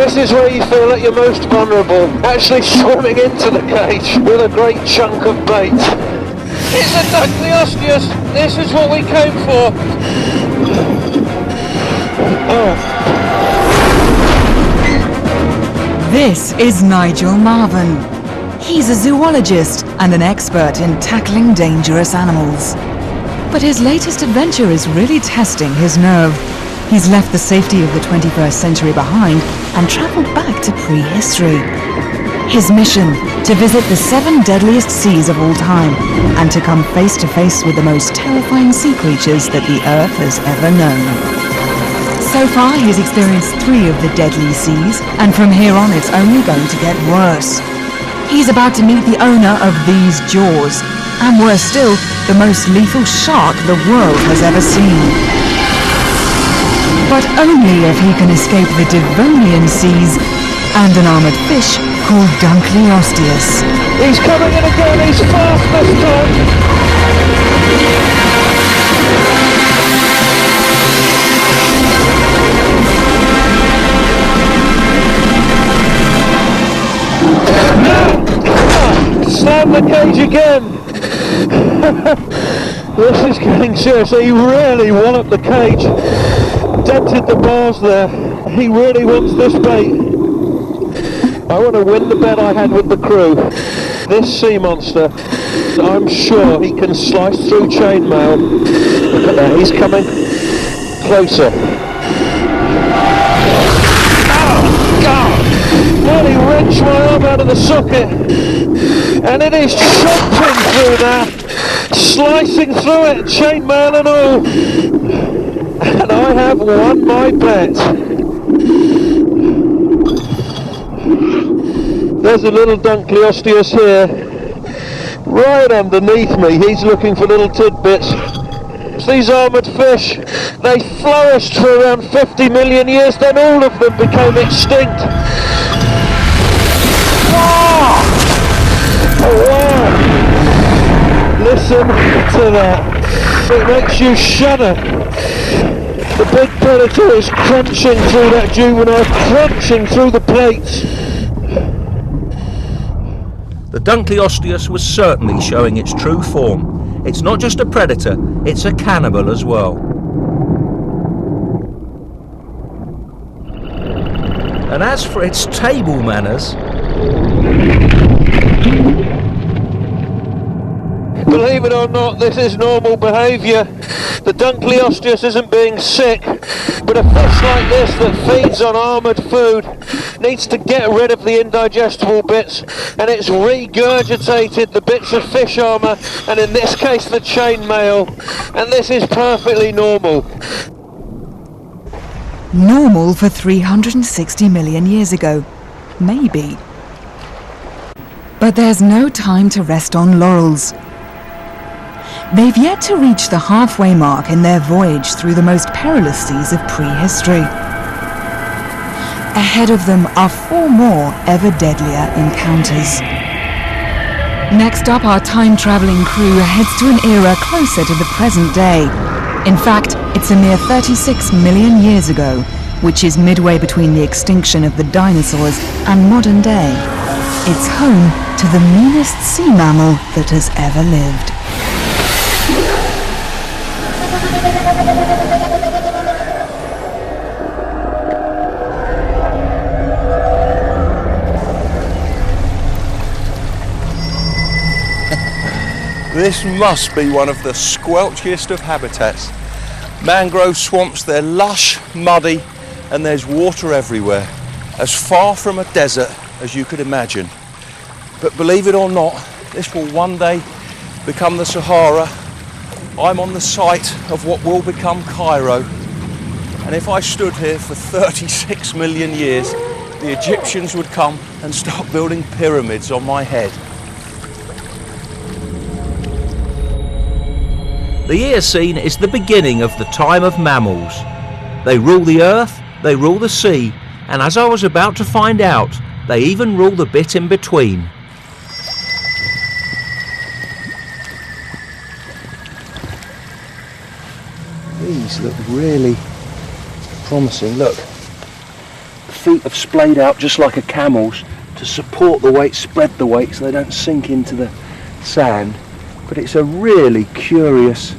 This is where you feel at your most vulnerable, actually swimming into the cage with a great chunk of bait. It's a Dunkleosteus! This is what we came for! This is Nigel Marvin. He's a zoologist and an expert in tackling dangerous animals. But his latest adventure is really testing his nerve. He's left the safety of the 21st century behind and travelled back to prehistory. His mission, to visit the 7 deadliest seas of all time and to come face to face with the most terrifying sea creatures that the Earth has ever known. So far he's experienced 3 of the deadly seas, and from here on it's only going to get worse. He's about to meet the owner of these jaws, and worse still, the most lethal shark the world has ever seen. But only if he can escape the Devonian seas and an armoured fish called Dunkleosteus. He's coming in again, he's fast this time! Slam the cage again! This is getting serious. He really walloped the cage. Dented the bars there. He really wants this bait. I want to win the bet I had with the crew. This sea monster, I'm sure he can slice through chainmail. Look at that, he's coming closer. Oh, God! Nearly wrenched my arm out of the socket. And it is chopping through that, slicing through it, chainmail and all. And I have won my bet. There's a little Dunkleosteus here, right underneath me. He's looking for little tidbits. These armoured fish, they flourished for around 50 million years, then all of them became extinct. Wow! Wow! Listen to that. It makes you shudder. The big predator is crunching through that juvenile, crunching through the plates. The Dunkleosteus was certainly showing its true form. It's not just a predator, it's a cannibal as well. And as for its table manners... Believe it or not, this is normal behaviour. The Dunkleosteus isn't being sick, but a fish like this that feeds on armoured food needs to get rid of the indigestible bits, and it's regurgitated the bits of fish armour, and in this case the chainmail, and this is perfectly normal. Normal for 360 million years ago. Maybe. But there's no time to rest on laurels. They've yet to reach the halfway mark in their voyage through the most perilous seas of prehistory. Ahead of them are 4 more ever deadlier encounters. Next up, our time-travelling crew heads to an era closer to the present day. In fact, it's a mere 36 million years ago, which is midway between the extinction of the dinosaurs and modern day. It's home to the meanest sea mammal that has ever lived. This must be one of the squelchiest of habitats. Mangrove swamps, they're lush, muddy, and there's water everywhere, as far from a desert as you could imagine. But believe it or not, this will one day become the Sahara. I'm on the site of what will become Cairo, and if I stood here for 36 million years, the Egyptians would come and start building pyramids on my head. The Eocene is the beginning of the time of mammals. They rule the earth, they rule the sea, and as I was about to find out, they even rule the bit in between. These look really promising. Look, feet have splayed out just like a camel's to support the weight, spread the weight so they don't sink into the sand. But it's a really curious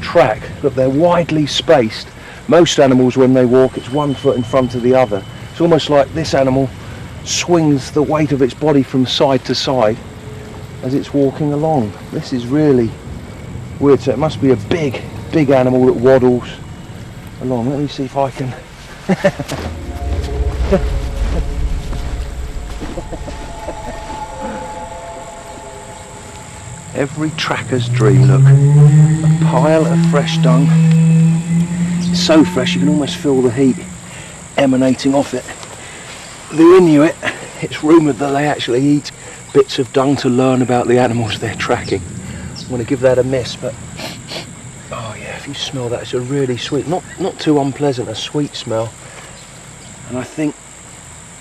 track. Look, they're widely spaced. Most animals, when they walk, it's 1 foot in front of the other. It's almost like this animal swings the weight of its body from side to side as it's walking along. This is really weird. So it must be a big animal that waddles along. Let me see if I can. Every tracker's dream, look. A pile of fresh dung. It's so fresh you can almost feel the heat emanating off it. The Inuit, it's rumoured that they actually eat bits of dung to learn about the animals they're tracking. I'm going to give that a miss, but oh yeah, if you smell that, it's a really sweet, not too unpleasant, a sweet smell. And I think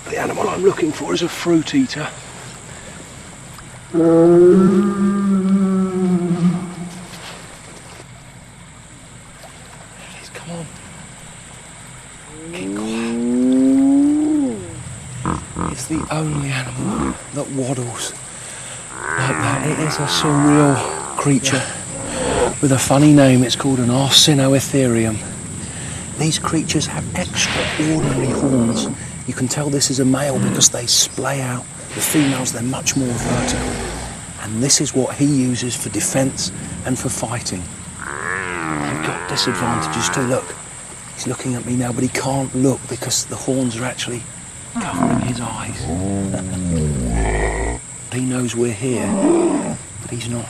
the animal I'm looking for is a fruit eater. Please, come on. Keep quiet. It's the only animal that waddles like that. It is a surreal creature with a funny name. It's called an Arsinoitherium. These creatures have extraordinary horns. You can tell this is a male because they splay out. The females, they're much more vertical. And this is what he uses for defence and for fighting. I've got disadvantages too. Look, he's looking at me now, but he can't look because the horns are actually covering his eyes. He knows we're here, but he's not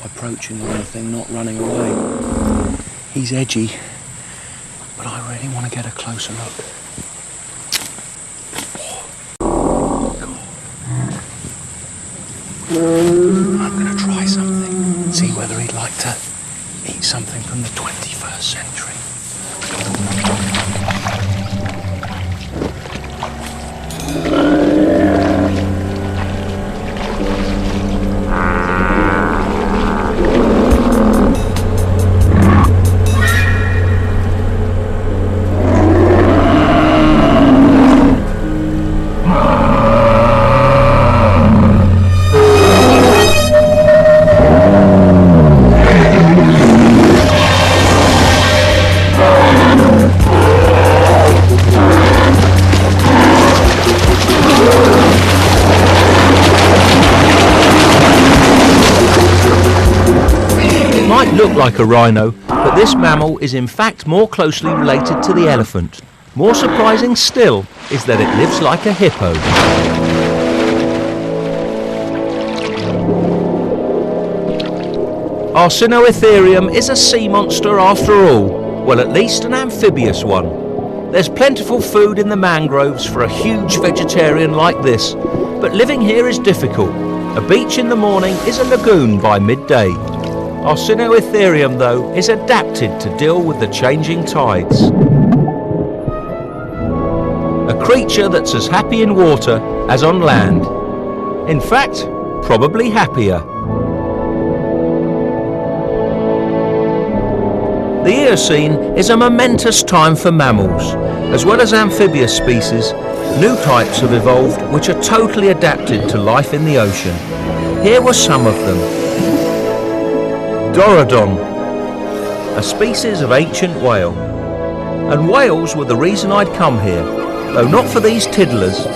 approaching or anything, not running away. He's edgy, but I really want to get a closer look. I'm going to try something, see whether he'd like to eat something from the 21st century. Look like a rhino, but this mammal is in fact more closely related to the elephant. More surprising still is that it lives like a hippo. Arsinoitherium is a sea monster after all, well, at least an amphibious one. There's plentiful food in the mangroves for a huge vegetarian like this, but living here is difficult. A beach in the morning is a lagoon by midday. Arsinoitherium, though, is adapted to deal with the changing tides. A creature that's as happy in water as on land. In fact, probably happier. The Eocene is a momentous time for mammals. As well as amphibious species, new types have evolved which are totally adapted to life in the ocean. Here were some of them. Dorodon, a species of ancient whale. And whales were the reason I'd come here, though not for these tiddlers.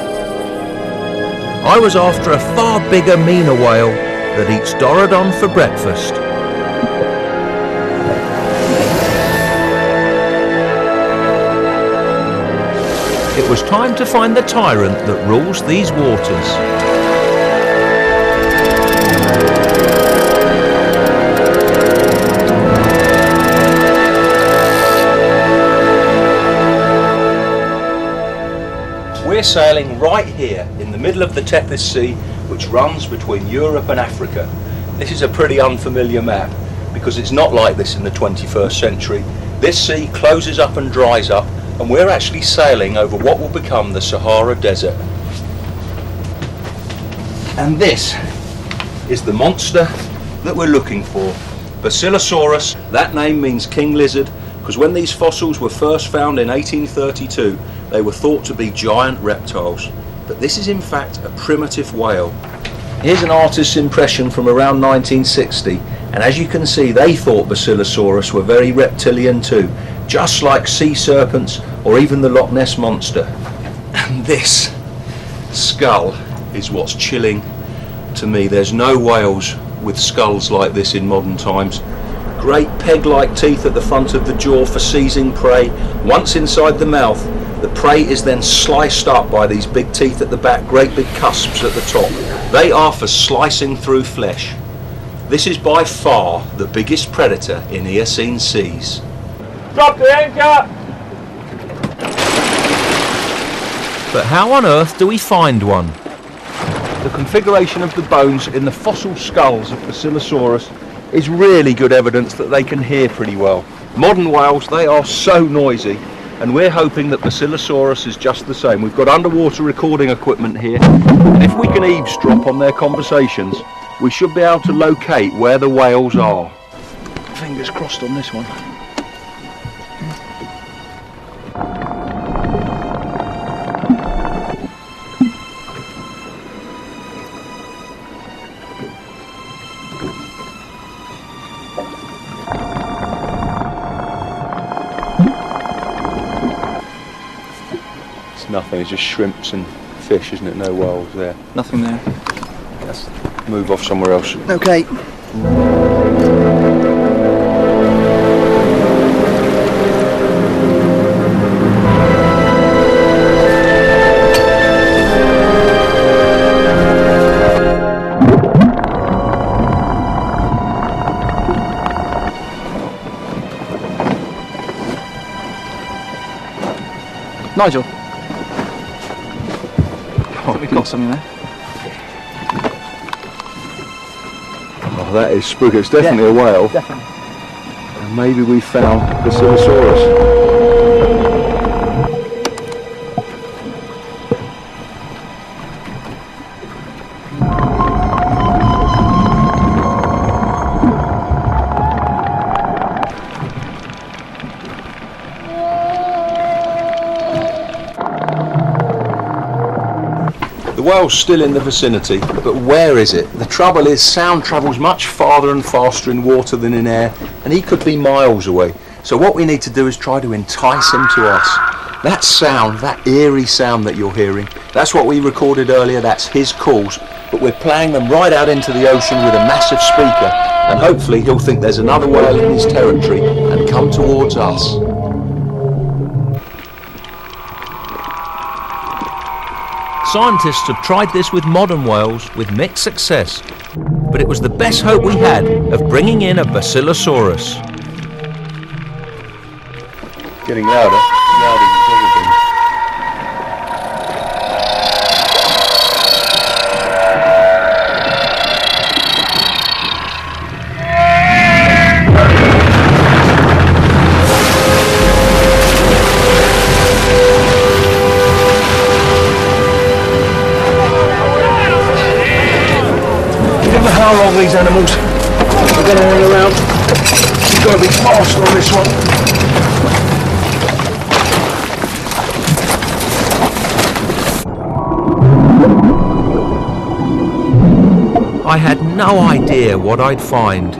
I was after a far bigger, meaner whale that eats Dorodon for breakfast. It was time to find the tyrant that rules these waters. We're sailing right here in the middle of the Tethys Sea, which runs between Europe and Africa. This is a pretty unfamiliar map because it's not like this in the 21st century. This sea closes up and dries up, and we're actually sailing over what will become the Sahara Desert. And this is the monster that we're looking for. Basilosaurus, that name means king lizard, because when these fossils were first found in 1832, they were thought to be giant reptiles. But this is in fact a primitive whale. Here's an artist's impression from around 1960, and as you can see, they thought Basilosaurus were very reptilian too, just like sea serpents or even the Loch Ness Monster. And this skull is what's chilling to me. There's no whales with skulls like this in modern times. Great peg-like teeth at the front of the jaw for seizing prey. Once inside the mouth, the prey is then sliced up by these big teeth at the back, great big cusps at the top. They are for slicing through flesh. This is by far the biggest predator in Eocene seas. Drop the anchor! But how on earth do we find one? The configuration of the bones in the fossil skulls of Basilosaurus is really good evidence that they can hear pretty well. Modern whales, they are so noisy, and we're hoping that Basilosaurus is just the same. We've got underwater recording equipment here, and if we can eavesdrop on their conversations, we should be able to locate where the whales are. Fingers crossed on this one. Nothing, it's just shrimps and fish, isn't it? No whales there. Nothing there. Let's move off somewhere else. Okay. Nigel. We've got something there. Oh, that is spooky. It's definitely a whale. Definitely. And maybe we found Basilosaurus. The whale's still in the vicinity, but where is it? The trouble is, sound travels much farther and faster in water than in air, and he could be miles away. So what we need to do is try to entice him to us. That sound, that eerie sound that you're hearing, that's what we recorded earlier, that's his calls, but we're playing them right out into the ocean with a massive speaker, and hopefully he'll think there's another whale in his territory and come towards us. Scientists have tried this with modern whales with mixed success, but it was the best hope we had of bringing in a Basilosaurus. Getting louder than everything. How long these animals are going to hang around? You've got to be fast on this one. I had no idea what I'd find.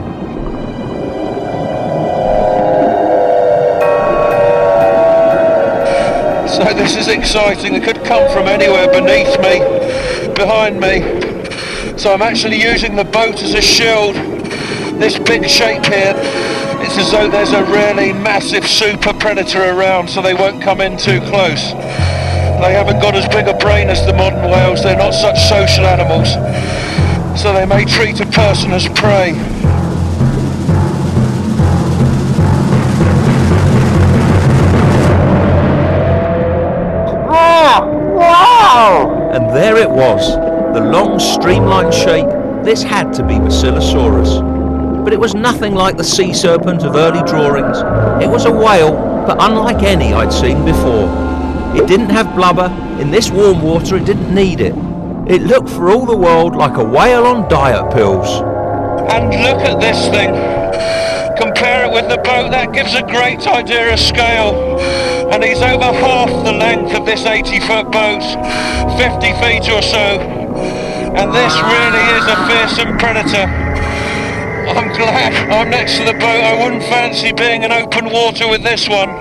So this is exciting. It could come from anywhere beneath me, behind me. So I'm actually using the boat as a shield. This big shape here, it's as though there's a really massive super predator around, so they won't come in too close. They haven't got as big a brain as the modern whales, they're not such social animals, so they may treat a person as prey. And there it was, the long streamlined shape. This had to be Basilosaurus. But it was nothing like the sea serpent of early drawings. It was a whale, but unlike any I'd seen before. It didn't have blubber. In this warm water, it didn't need it. It looked for all the world like a whale on diet pills. And look at this thing. Compare it with the boat, that gives a great idea of scale. And he's over half the length of this 80-foot boat, 50 feet or so. And this really is a fearsome predator. I'm glad I'm next to the boat. I wouldn't fancy being in open water with this one. I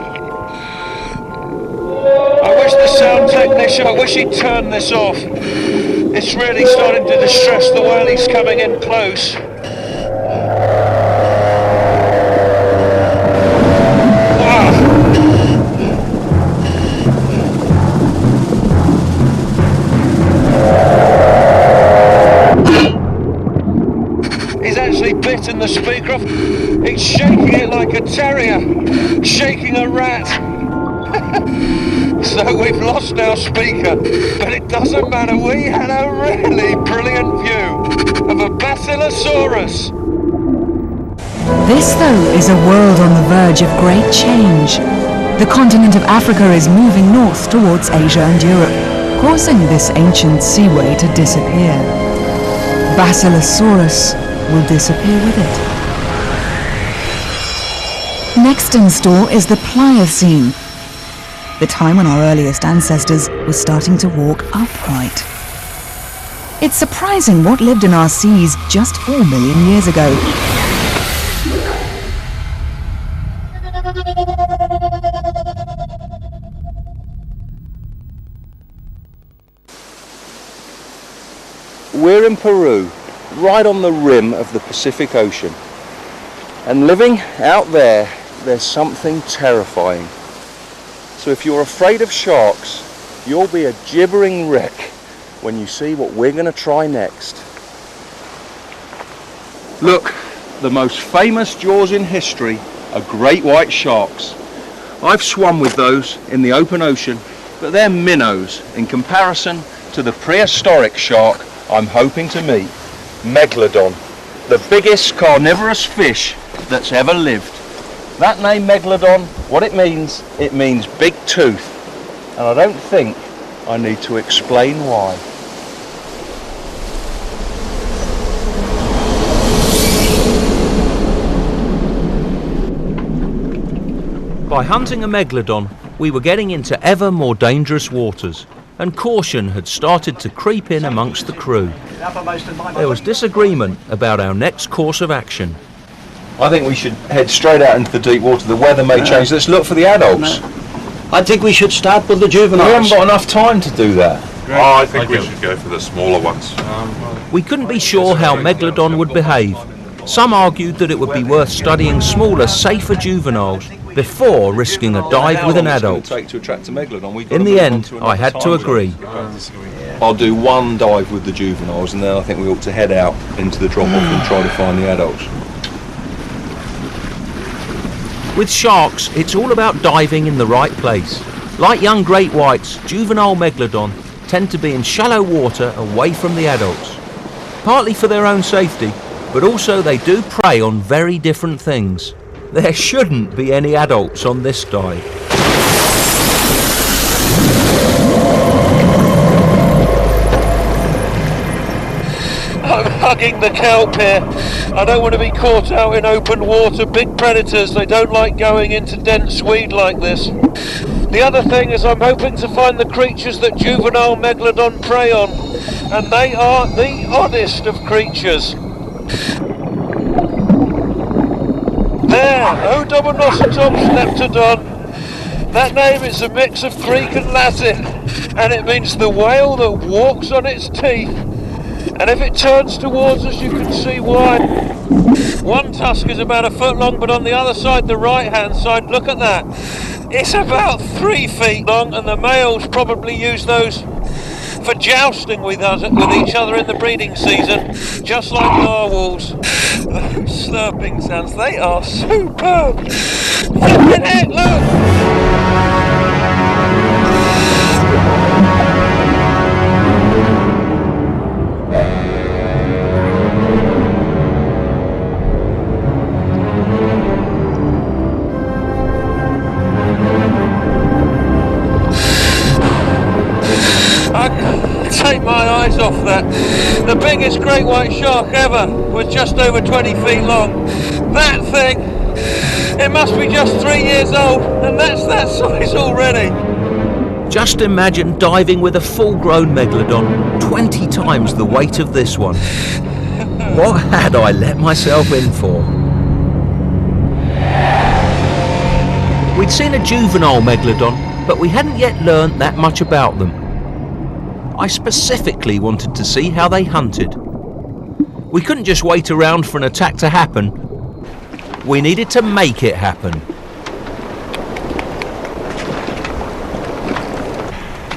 wish the sound technician, I wish he'd turn this off. It's really starting to distress the whale. He's coming in close. Bit in the speaker off. He's shaking it like a terrier shaking a rat. So we've lost our speaker, but it doesn't matter. We had a really brilliant view of a Basilosaurus. This, though, is a world on the verge of great change. The continent of Africa is moving north towards Asia and Europe, causing this ancient seaway to disappear. Basilosaurus will disappear with it. Next in store is the Pliocene, the time when our earliest ancestors were starting to walk upright. It's surprising what lived in our seas just 4 million years ago. We're in Peru, right on the rim of the Pacific Ocean, and living out there, there's something terrifying. So if you're afraid of sharks, you'll be a gibbering wreck when you see what we're going to try next. Look, the most famous jaws in history are great white sharks. I've swum with those in the open ocean, but they're minnows in comparison to the prehistoric shark I'm hoping to meet. Megalodon, the biggest carnivorous fish that's ever lived. That name Megalodon, what it means big tooth. And I don't think I need to explain why. By hunting a Megalodon, we were getting into ever more dangerous waters, and caution had started to creep in amongst the crew. There was disagreement about our next course of action. I think we should head straight out into the deep water. The weather may change. Let's look for the adults. I think we should start with the juveniles. We haven't got enough time to do that. Oh, I think we should go for the smaller ones. We couldn't be sure how Megalodon would behave. Some argued that it would be worth studying smaller, safer juveniles before risking a dive with an adult. In the end, I had to agree. I'll do one dive with the juveniles, and then I think we ought to head out into the drop-off and try to find the adults. With sharks, it's all about diving in the right place. Like young great whites, juvenile Megalodon tend to be in shallow water away from the adults. Partly for their own safety, but also they do prey on very different things. There shouldn't be any adults on this dive. I'm hugging the kelp here. I don't want to be caught out in open water. Big predators, they don't like going into dense weed like this. The other thing is I'm hoping to find the creatures that juvenile Megalodon prey on. And they are the oddest of creatures. There, Odomonocetops leptodon. That name is a mix of Greek and Latin, and it means the whale that walks on its teeth. And if it turns towards us, you can see why. One tusk is about 1 foot long, but on the other side, the right-hand side, look at that. It's about 3 feet long, and the males probably use those for jousting with each other in the breeding season, just like narwhals. Slurping sounds, they are superb. Flippin' heck, look! Take my eyes off that. The biggest great white shark ever was just over 20 feet long. That thing It must be just 3 years old, and that's that size already. Just imagine diving with a full-grown megalodon, 20 times the weight of this one. What had I let myself in for? We'd seen a juvenile megalodon, but we hadn't yet learnt that much about them. I specifically wanted to see how they hunted. We couldn't just wait around for an attack to happen. We needed to make it happen.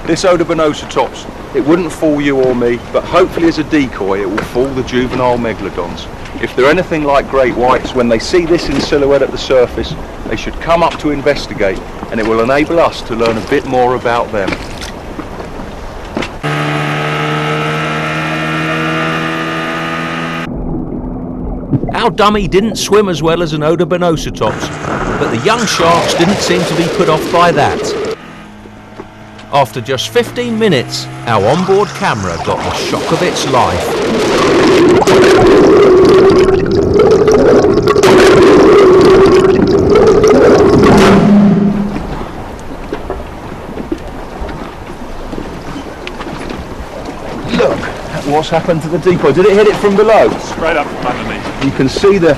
This Odobonoceratops, it wouldn't fool you or me, but hopefully as a decoy it will fool the juvenile megalodons. If they're anything like great whites, when they see this in silhouette at the surface, they should come up to investigate, and it will enable us to learn a bit more about them. Our dummy didn't swim as well as an Odobonoceratops, but the young sharks didn't seem to be put off by that. After just 15 minutes, our onboard camera got the shock of its life. Look at what's happened to the decoy. Did it hit it from below? Straight up from underneath. You can see the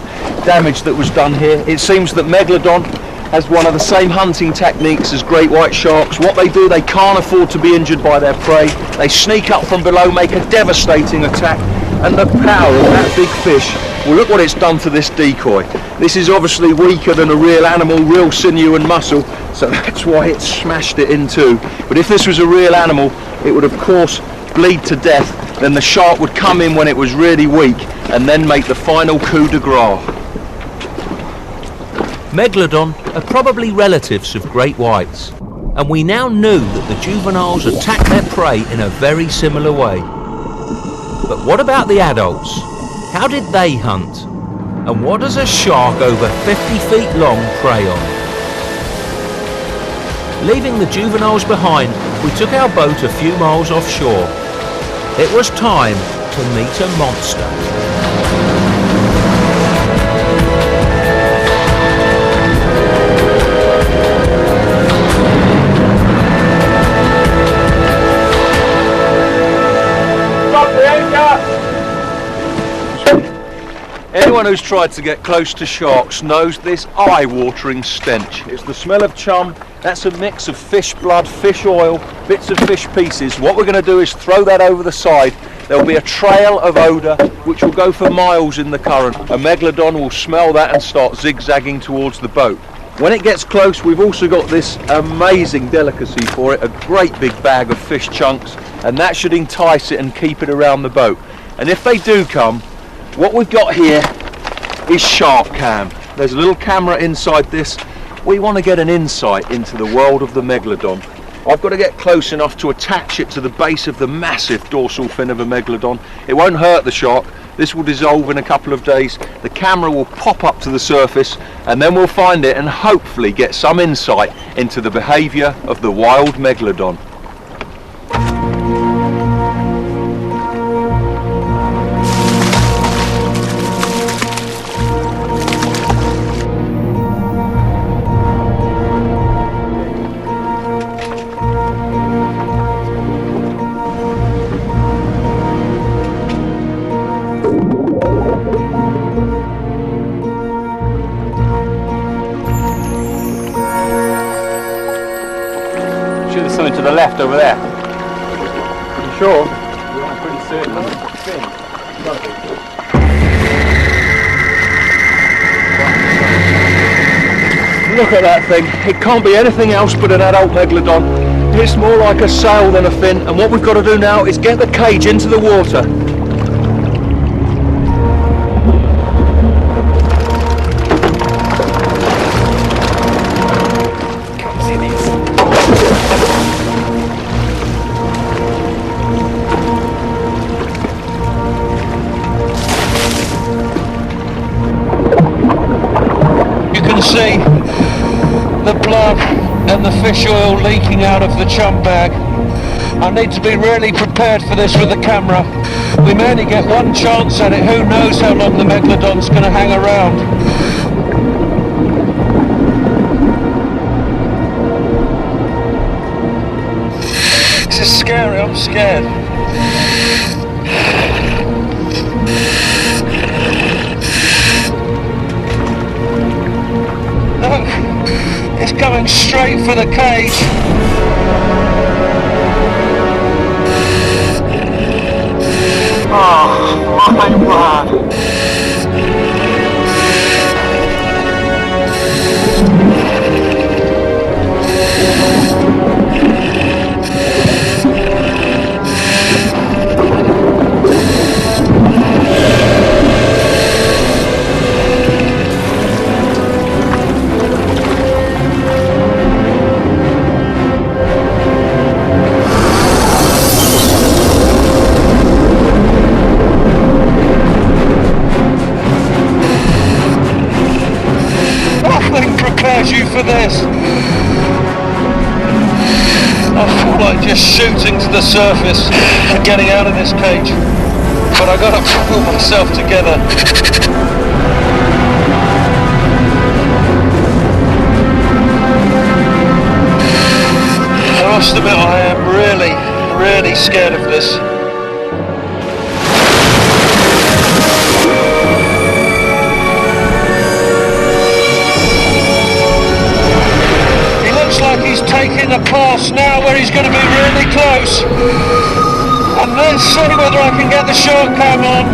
damage that was done here. It seems that Megalodon has one of the same hunting techniques as great white sharks. What they do, they can't afford to be injured by their prey. They sneak up from below, make a devastating attack, and the power of that big fish, well, look what it's done to this decoy. This is obviously weaker than a real animal, real sinew and muscle, so that's why it smashed it in two. But if this was a real animal, it would of course bleed to death. Then the shark would come in when it was really weak and then make the final coup de grace. Megalodon are probably relatives of great whites, and we now knew that the juveniles attack their prey in a very similar way. But what about the adults? How did they hunt? And what does a shark over 50 feet long prey on? Leaving the juveniles behind, we took our boat a few miles offshore. It was time to meet a monster. Anyone who's tried to get close to sharks knows this eye-watering stench. It's the smell of chum. That's a mix of fish blood, fish oil, bits of fish pieces. What we're going to do is throw that over the side. There'll be a trail of odour which will go for miles in the current. A megalodon will smell that and start zigzagging towards the boat. When it gets close, we've also got this amazing delicacy for it, a great big bag of fish chunks, and that should entice it and keep it around the boat. And if they do come, what we've got here is Shark Cam. There's a little camera inside this. We want to get an insight into the world of the megalodon. I've got to get close enough to attach it to the base of the massive dorsal fin of a megalodon. It won't hurt the shark. This will dissolve in a couple of days. The camera will pop up to the surface, and then we'll find it and hopefully get some insight into the behaviour of the wild megalodon. Sure there's something to the left over there. You sure? Yeah, I'm pretty certain. Look at that thing. It can't be anything else but an adult megalodon. It's more like a sail than a fin, and what we've got to do now is get the cage into the water. See the blood and the fish oil leaking out of the chum bag. I need to be really prepared for this with the camera. We may only get one chance at it. Who knows how long the megalodon's going to hang around. I'm scared. Look, it's coming straight for the cage. Oh, my word. You for this. I feel like just shooting to the surface and getting out of this cage, but I gotta pull myself together. I must admit I am really scared of this. Like he's taking a pass now where he's going to be really close, and let's see whether I can get the short cam on.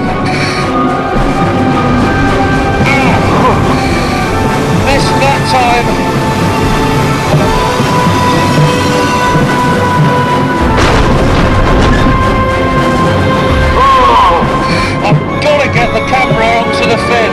Missed that time. I've got to get the camera onto the fin.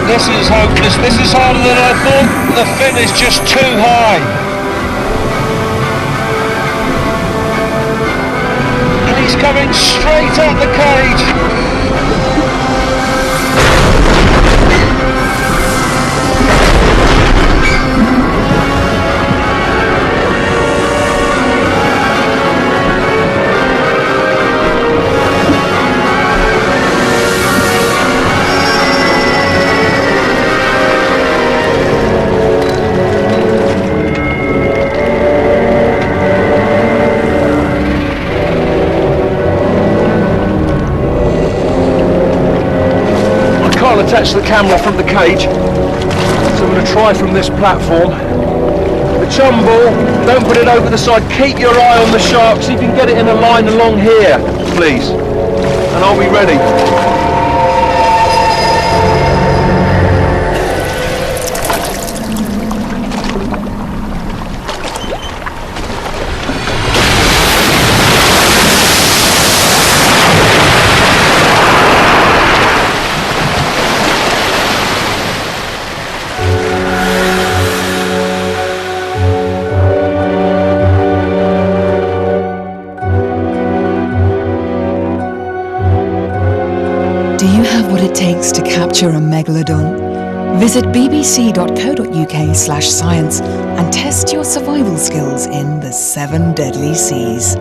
This is hopeless. This is harder than I thought. The fin is just too high. And he's coming straight at the cage. Attach the camera from the cage, so I'm going to try from this platform. The chum ball, don't put it over the side, keep your eye on the shark, see if you can get it in a line along here, please, and I'll be ready. Takes to capture a megalodon? Visit bbc.co.uk/science and test your survival skills in the 7 deadly seas.